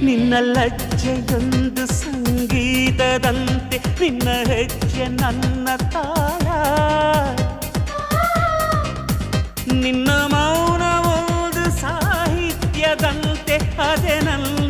ನಿನ್ನ ಲಜ್ಜೆಯೊಂದು ಸಂಗೀತದಂತೆ ನಿನ್ನ ಹೆಜ್ಜೆ ನನ್ನ ತಾಳ ನಿನ್ನ ಮೌನ ಒಂದು ಸಾಹಿತ್ಯದಂತೆ ಅದೇ ನನ್ನ